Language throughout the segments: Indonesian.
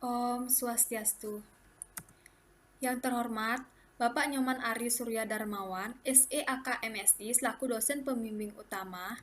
Om Swastiastu. Yang terhormat, Bapak Nyoman Ari Surya Darmawan, SEAK MSI, selaku dosen pembimbing utama.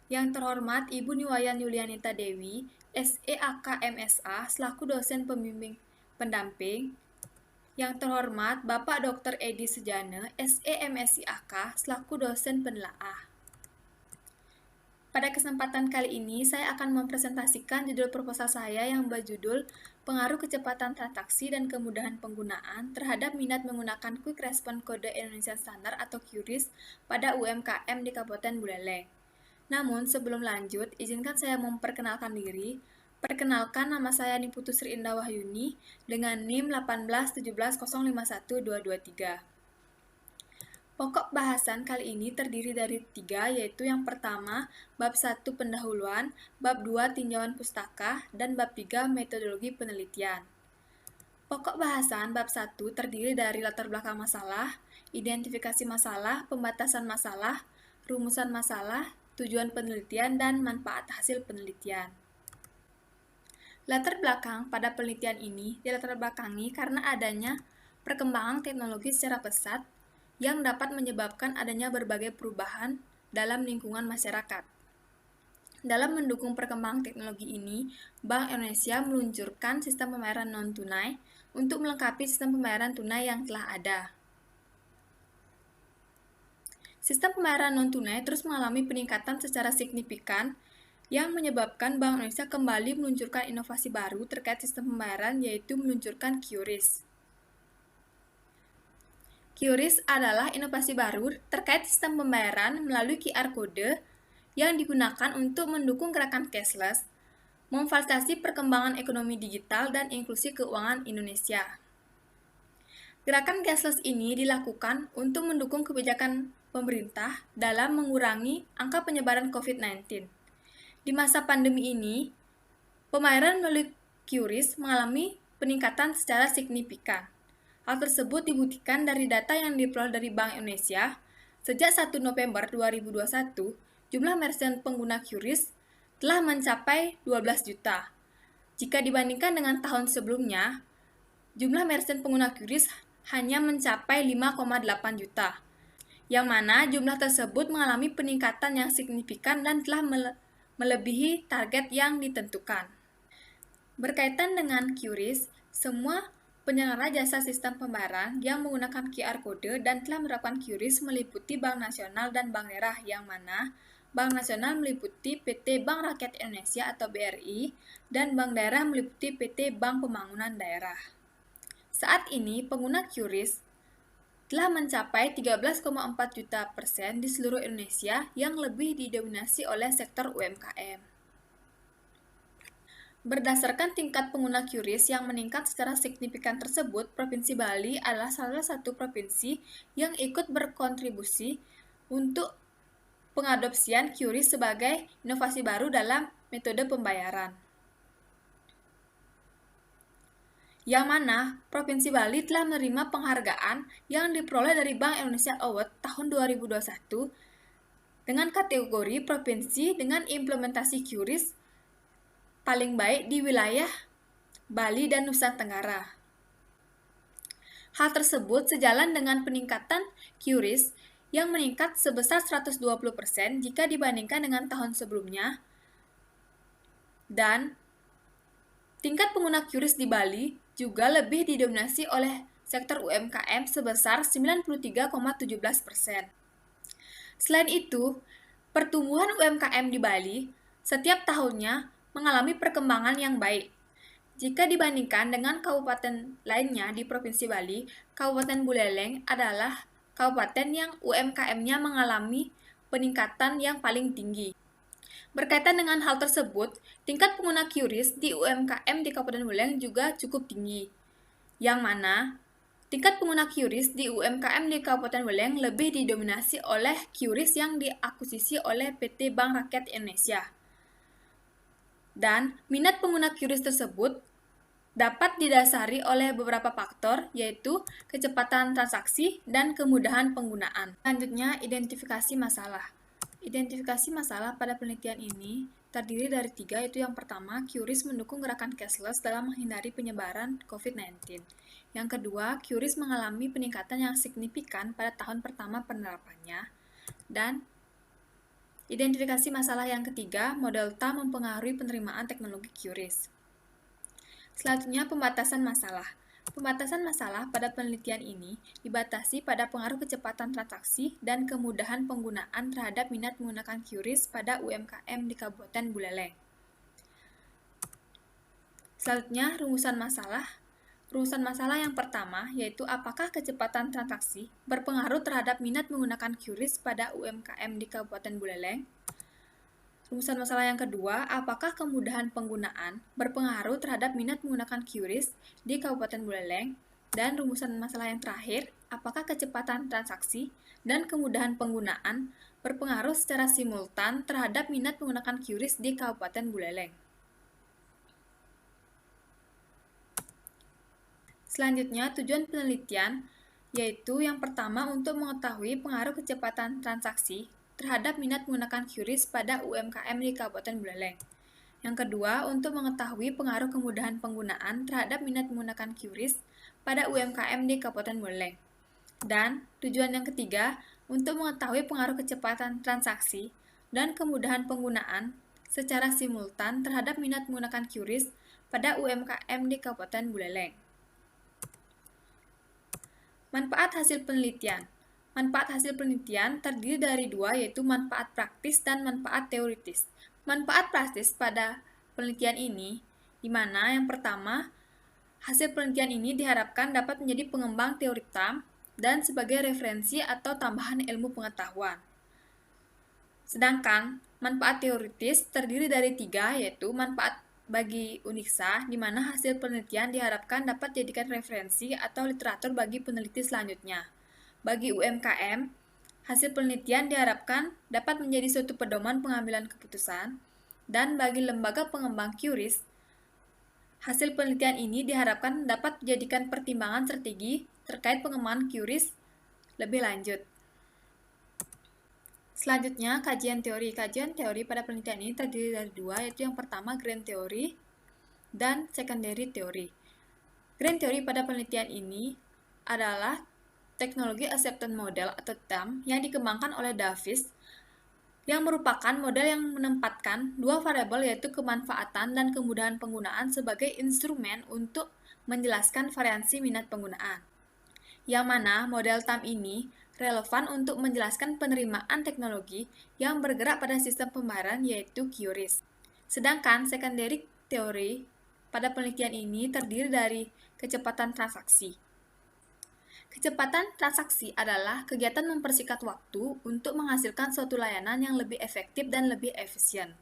Yang terhormat, Ibu Niwayan Yulianita Dewi, SEAK MSA, selaku dosen pembimbing pendamping. Yang terhormat, Bapak Dr. Edi Sejana, SEMSI AK, selaku dosen penelaah. Pada kesempatan kali ini, saya akan mempresentasikan judul proposal saya yang berjudul Pengaruh Kecepatan Transaksi dan Kemudahan Penggunaan terhadap Minat Menggunakan Quick Response Kode Indonesia Standar atau QRIS pada UMKM di Kabupaten Buleleng. Namun, sebelum lanjut, izinkan saya memperkenalkan diri. Perkenalkan, nama saya Niputu Sri Indah Wahyuni dengan NIM 18150512223. Pokok bahasan kali ini terdiri dari 3, yaitu yang pertama, bab 1 pendahuluan, bab 2 tinjauan pustaka, dan bab 3 metodologi penelitian. Pokok bahasan bab 1 terdiri dari latar belakang masalah, identifikasi masalah, pembatasan masalah, rumusan masalah, tujuan penelitian, dan manfaat hasil penelitian. Latar belakang pada penelitian ini dilatar belakangi karena adanya perkembangan teknologi secara pesat yang dapat menyebabkan adanya berbagai perubahan dalam lingkungan masyarakat. Dalam mendukung perkembangan teknologi ini, Bank Indonesia meluncurkan sistem pembayaran non-tunai untuk melengkapi sistem pembayaran tunai yang telah ada. Sistem pembayaran non-tunai terus mengalami peningkatan secara signifikan yang menyebabkan Bank Indonesia kembali meluncurkan inovasi baru terkait sistem pembayaran, yaitu meluncurkan QRIS. QRIS adalah inovasi baru terkait sistem pembayaran melalui QR Code yang digunakan untuk mendukung gerakan cashless, memfasilitasi perkembangan ekonomi digital dan inklusi keuangan Indonesia. Gerakan cashless ini dilakukan untuk mendukung kebijakan pemerintah dalam mengurangi angka penyebaran COVID-19. Di masa pandemi ini, pembayaran melalui QRIS mengalami peningkatan secara signifikan. Hal tersebut dibuktikan dari data yang diperoleh dari Bank Indonesia. Sejak 1 November 2021, jumlah merchant pengguna QRIS telah mencapai 12 juta. Jika dibandingkan dengan tahun sebelumnya, jumlah merchant pengguna QRIS hanya mencapai 5,8 juta, yang mana jumlah tersebut mengalami peningkatan yang signifikan dan telah melebihi target yang ditentukan. Berkaitan dengan QRIS, semua penyelenggara jasa sistem pembayaran yang menggunakan QR Code dan telah menerapkan QRIS meliputi Bank Nasional dan Bank Daerah, yang mana Bank Nasional meliputi PT Bank Rakyat Indonesia atau BRI, dan Bank Daerah meliputi PT Bank Pembangunan Daerah. Saat ini, pengguna QRIS telah mencapai 13,4 juta persen di seluruh Indonesia yang lebih didominasi oleh sektor UMKM. Berdasarkan tingkat pengguna QRIS yang meningkat secara signifikan tersebut, Provinsi Bali adalah salah satu provinsi yang ikut berkontribusi untuk pengadopsian QRIS sebagai inovasi baru dalam metode pembayaran. Yang mana Provinsi Bali telah menerima penghargaan yang diperoleh dari Bank Indonesia Award tahun 2021 dengan kategori provinsi dengan implementasi QRIS paling baik di wilayah Bali dan Nusa Tenggara. Hal tersebut sejalan dengan peningkatan QRIS yang meningkat sebesar 120% jika dibandingkan dengan tahun sebelumnya, dan tingkat pengguna QRIS di Bali juga lebih didominasi oleh sektor UMKM sebesar 93,17%. Selain itu, pertumbuhan UMKM di Bali setiap tahunnya mengalami perkembangan yang baik. Jika dibandingkan dengan kabupaten lainnya di Provinsi Bali, Kabupaten Buleleng adalah kabupaten yang UMKM-nya mengalami peningkatan yang paling tinggi. Berkaitan dengan hal tersebut, tingkat pengguna QRIS di UMKM di Kabupaten Buleleng juga cukup tinggi, yang mana tingkat pengguna QRIS di UMKM di Kabupaten Buleleng lebih didominasi oleh QRIS yang diakuisisi oleh PT Bank Rakyat Indonesia. Dan minat pengguna QRIS tersebut dapat didasari oleh beberapa faktor, yaitu kecepatan transaksi dan kemudahan penggunaan. Selanjutnya, identifikasi masalah. Identifikasi masalah pada penelitian ini terdiri dari 3, yaitu yang pertama, QRIS mendukung gerakan cashless dalam menghindari penyebaran COVID-19. Yang kedua, QRIS mengalami peningkatan yang signifikan pada tahun pertama penerapannya. Dan identifikasi masalah yang ketiga, model Delta mempengaruhi penerimaan teknologi QRIS. Selanjutnya, pembatasan masalah. Pembatasan masalah pada penelitian ini dibatasi pada pengaruh kecepatan transaksi dan kemudahan penggunaan terhadap minat menggunakan QRIS pada UMKM di Kabupaten Buleleng. Selanjutnya, rumusan masalah. Rumusan masalah yang pertama yaitu apakah kecepatan transaksi berpengaruh terhadap minat menggunakan QRIS pada UMKM di Kabupaten Buleleng. Rumusan masalah yang kedua, apakah kemudahan penggunaan berpengaruh terhadap minat menggunakan QRIS di Kabupaten Buleleng? Dan rumusan masalah yang terakhir, apakah kecepatan transaksi dan kemudahan penggunaan berpengaruh secara simultan terhadap minat menggunakan QRIS di Kabupaten Buleleng? Selanjutnya, tujuan penelitian yaitu yang pertama untuk mengetahui pengaruh kecepatan transaksi terhadap minat menggunakan QRIS pada UMKM di Kabupaten Buleleng. Yang kedua, untuk mengetahui pengaruh kemudahan penggunaan terhadap minat menggunakan QRIS pada UMKM di Kabupaten Buleleng. Dan tujuan yang ketiga, untuk mengetahui pengaruh kecepatan transaksi dan kemudahan penggunaan secara simultan terhadap minat menggunakan QRIS pada UMKM di Kabupaten Buleleng. Manfaat hasil penelitian. Manfaat hasil penelitian terdiri dari 2, yaitu manfaat praktis dan manfaat teoritis. Manfaat praktis pada penelitian ini, di mana yang pertama, hasil penelitian ini diharapkan dapat menjadi pengembang teori TAM dan sebagai referensi atau tambahan ilmu pengetahuan. Sedangkan manfaat teoritis terdiri dari 3, yaitu manfaat bagi UNIKSA, di mana hasil penelitian diharapkan dapat dijadikan referensi atau literatur bagi peneliti selanjutnya. Bagi UMKM, hasil penelitian diharapkan dapat menjadi suatu pedoman pengambilan keputusan, dan bagi lembaga pengembang QRIS, hasil penelitian ini diharapkan dapat dijadikan pertimbangan strategi terkait pengembangan QRIS lebih lanjut. Selanjutnya, kajian teori. Kajian teori pada penelitian ini terdiri dari 2, yaitu yang pertama grand theory dan secondary theory. Grand theory pada penelitian ini adalah teknologi acceptance model atau TAM yang dikembangkan oleh Davis, yang merupakan model yang menempatkan 2 variabel yaitu kemanfaatan dan kemudahan penggunaan sebagai instrumen untuk menjelaskan variansi minat penggunaan. Yang mana model TAM ini relevan untuk menjelaskan penerimaan teknologi yang bergerak pada sistem pembayaran yaitu QRIS. Sedangkan secondary theory pada penelitian ini terdiri dari kecepatan transaksi. Kecepatan transaksi adalah kegiatan mempersingkat waktu untuk menghasilkan suatu layanan yang lebih efektif dan lebih efisien.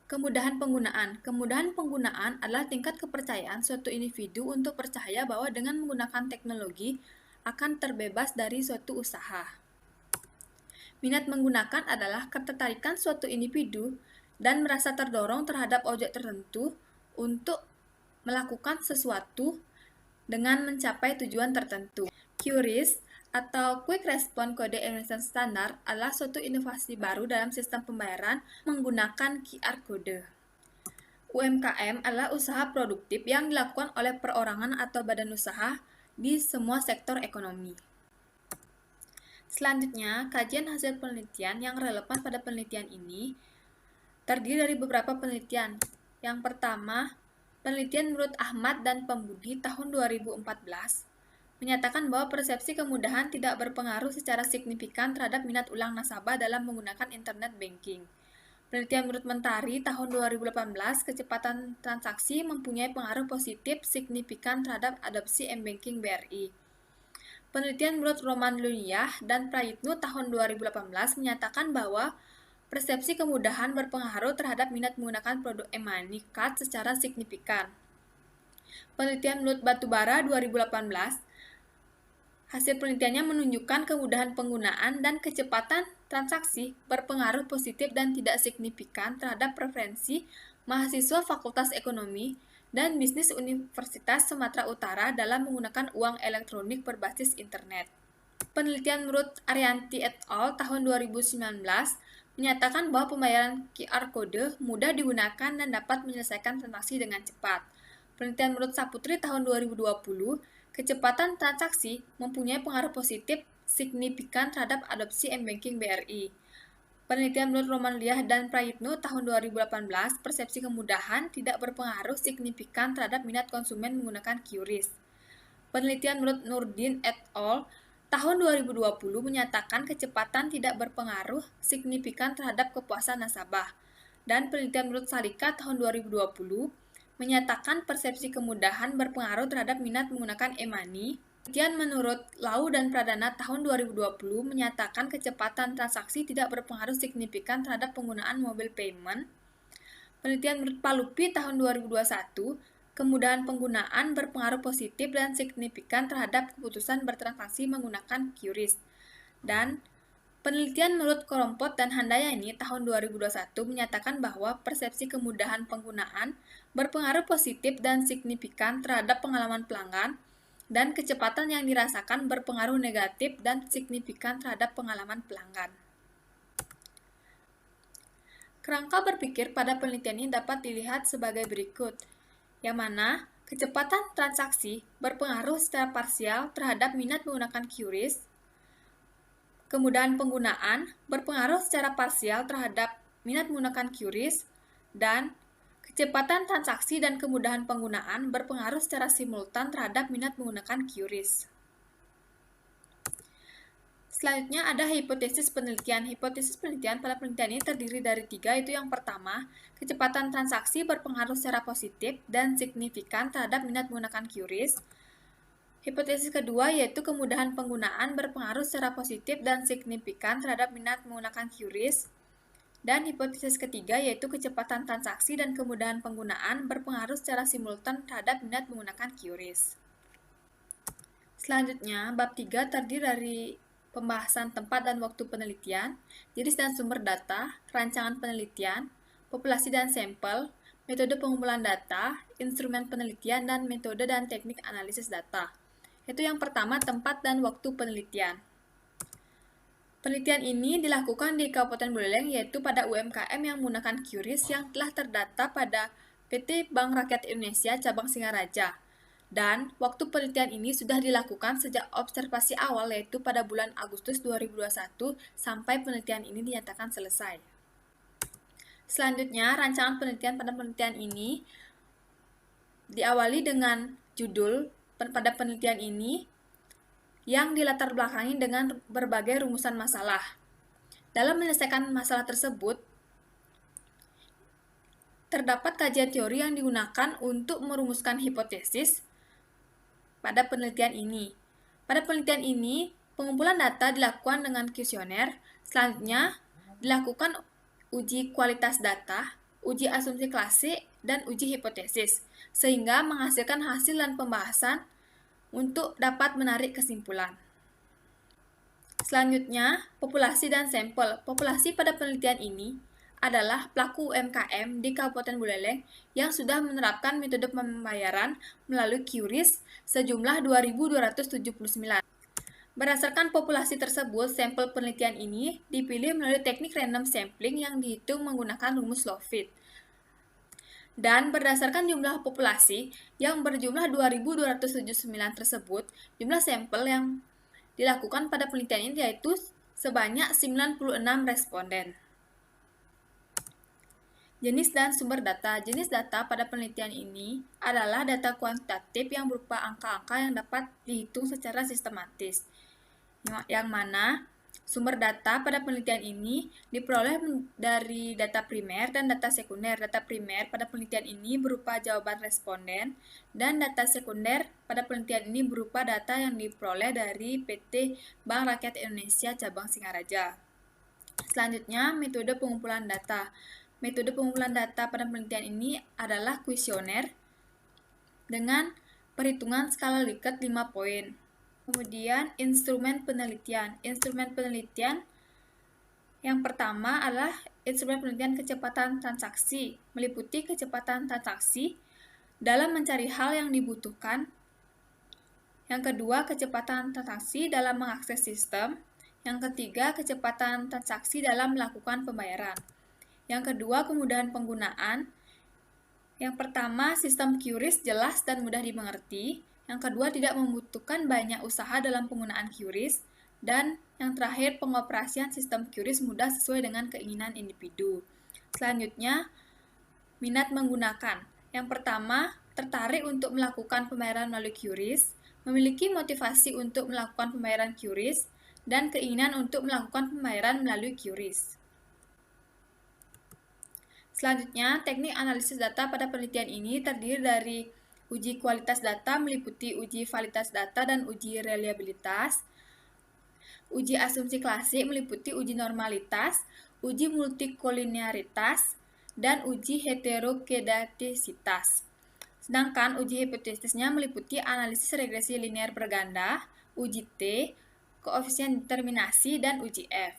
Kemudahan penggunaan. Kemudahan penggunaan adalah tingkat kepercayaan suatu individu untuk percaya bahwa dengan menggunakan teknologi akan terbebas dari suatu usaha. Minat menggunakan adalah ketertarikan suatu individu dan merasa terdorong terhadap objek tertentu untuk melakukan sesuatu dengan mencapai tujuan tertentu. QRIS atau Quick Response Code Emission Standard adalah suatu inovasi baru dalam sistem pembayaran menggunakan QR Code. UMKM adalah usaha produktif yang dilakukan oleh perorangan atau badan usaha di semua sektor ekonomi. Selanjutnya, kajian hasil penelitian yang relevan pada penelitian ini terdiri dari beberapa penelitian. Yang pertama, penelitian menurut Ahmad dan Pembudi tahun 2014 menyatakan bahwa persepsi kemudahan tidak berpengaruh secara signifikan terhadap minat ulang nasabah dalam menggunakan internet banking. Penelitian menurut Mentari tahun 2018, kecepatan transaksi mempunyai pengaruh positif signifikan terhadap adopsi M-Banking BRI. Penelitian menurut Roman Luniyah dan Prayitno tahun 2018 menyatakan bahwa persepsi kemudahan berpengaruh terhadap minat menggunakan produk e-money card secara signifikan. Penelitian menurut Batubara 2018, hasil penelitiannya menunjukkan kemudahan penggunaan dan kecepatan transaksi berpengaruh positif dan tidak signifikan terhadap preferensi mahasiswa Fakultas Ekonomi dan Bisnis Universitas Sumatera Utara dalam menggunakan uang elektronik berbasis internet. Penelitian menurut Arianti et al. Tahun 2019 menyatakan bahwa pembayaran QR Code mudah digunakan dan dapat menyelesaikan transaksi dengan cepat. Penelitian menurut Saputri tahun 2020, kecepatan transaksi mempunyai pengaruh positif signifikan terhadap adopsi M-Banking BRI. Penelitian menurut Romanliah dan Prayitno tahun 2018, persepsi kemudahan tidak berpengaruh signifikan terhadap minat konsumen menggunakan QRIS. Penelitian menurut Nurdin et al. Tahun 2020 menyatakan kecepatan tidak berpengaruh signifikan terhadap kepuasan nasabah. Dan penelitian menurut Salika tahun 2020 menyatakan persepsi kemudahan berpengaruh terhadap minat menggunakan e-money. Penelitian menurut Lau dan Pradana tahun 2020 menyatakan kecepatan transaksi tidak berpengaruh signifikan terhadap penggunaan mobile payment. Penelitian menurut Palupi tahun 2021, kemudahan penggunaan berpengaruh positif dan signifikan terhadap keputusan bertransaksi menggunakan QRIS. Dan penelitian menurut Korompot dan Handayani tahun 2021 menyatakan bahwa persepsi kemudahan penggunaan berpengaruh positif dan signifikan terhadap pengalaman pelanggan, dan kecepatan yang dirasakan berpengaruh negatif dan signifikan terhadap pengalaman pelanggan. Kerangka berpikir pada penelitian ini dapat dilihat sebagai berikut, yang mana kecepatan transaksi berpengaruh secara parsial terhadap minat menggunakan QRIS, kemudahan penggunaan berpengaruh secara parsial terhadap minat menggunakan QRIS, dan kecepatan transaksi dan kemudahan penggunaan berpengaruh secara simultan terhadap minat menggunakan QRIS. Selanjutnya ada hipotesis penelitian. Hipotesis penelitian pada penelitian ini terdiri dari 3, yaitu yang pertama, kecepatan transaksi berpengaruh secara positif dan signifikan terhadap minat menggunakan QRIS. Hipotesis kedua yaitu kemudahan penggunaan berpengaruh secara positif dan signifikan terhadap minat menggunakan QRIS. Dan hipotesis ketiga yaitu kecepatan transaksi dan kemudahan penggunaan berpengaruh secara simultan terhadap minat menggunakan QRIS. Selanjutnya, bab 3 terdiri dari pembahasan tempat dan waktu penelitian, jenis dan sumber data, rancangan penelitian, populasi dan sampel, metode pengumpulan data, instrumen penelitian, dan metode dan teknik analisis data. Itu yang pertama, tempat dan waktu penelitian. Penelitian ini dilakukan di Kabupaten Buleleng, yaitu pada UMKM yang menggunakan QRIS yang telah terdata pada PT Bank Rakyat Indonesia Cabang Singaraja. Dan waktu penelitian ini sudah dilakukan sejak observasi awal, yaitu pada bulan Agustus 2021 sampai penelitian ini dinyatakan selesai. Selanjutnya, rancangan penelitian pada penelitian ini diawali dengan judul pada penelitian ini yang dilatar belakangi dengan berbagai rumusan masalah. Dalam menyelesaikan masalah tersebut, terdapat kajian teori yang digunakan untuk merumuskan hipotesis pada penelitian ini. Pada penelitian ini, pengumpulan data dilakukan dengan kuesioner. Selanjutnya, dilakukan uji kualitas data, uji asumsi klasik, dan uji hipotesis, sehingga menghasilkan hasil dan pembahasan untuk dapat menarik kesimpulan. Selanjutnya, populasi dan sampel. Populasi pada penelitian ini adalah pelaku UMKM di Kabupaten Buleleng yang sudah menerapkan metode pembayaran melalui QRIS sejumlah 2.279. Berdasarkan populasi tersebut, sampel penelitian ini dipilih melalui teknik random sampling yang dihitung menggunakan rumus Lofit. Dan berdasarkan jumlah populasi yang berjumlah 2.279 tersebut, jumlah sampel yang dilakukan pada penelitian ini yaitu sebanyak 96 responden. Jenis dan sumber data. Jenis data pada penelitian ini adalah data kuantitatif yang berupa angka-angka yang dapat dihitung secara sistematis. Yang mana sumber data pada penelitian ini diperoleh dari data primer dan data sekunder. Data primer pada penelitian ini berupa jawaban responden, dan data sekunder pada penelitian ini berupa data yang diperoleh dari PT Bank Rakyat Indonesia Cabang Singaraja. Selanjutnya, metode pengumpulan data. Metode pengumpulan data pada penelitian ini adalah kuesioner dengan perhitungan skala Likert 5 poin. Kemudian instrumen penelitian. Instrumen penelitian yang pertama adalah instrumen penelitian kecepatan transaksi, meliputi kecepatan transaksi dalam mencari hal yang dibutuhkan. Yang kedua, kecepatan transaksi dalam mengakses sistem. Yang ketiga, kecepatan transaksi dalam melakukan pembayaran. Yang kedua, kemudahan penggunaan. Yang pertama, sistem QRIS jelas dan mudah dimengerti. Yang kedua, tidak membutuhkan banyak usaha dalam penggunaan QRIS. Dan yang terakhir, pengoperasian sistem QRIS mudah sesuai dengan keinginan individu. Selanjutnya, minat menggunakan. Yang pertama, tertarik untuk melakukan pembayaran melalui QRIS, memiliki motivasi untuk melakukan pembayaran QRIS, dan keinginan untuk melakukan pembayaran melalui QRIS. Selanjutnya, teknik analisis data pada penelitian ini terdiri dari uji kualitas data meliputi uji validitas data dan uji reliabilitas, uji asumsi klasik meliputi uji normalitas, uji multikolinearitas, dan uji heterokedastisitas. Sedangkan uji hipotesisnya meliputi analisis regresi linear berganda, uji T, koefisien determinasi, dan uji F.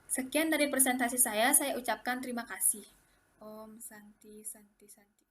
Sekian dari presentasi saya ucapkan terima kasih. Om Santi Santi Santi.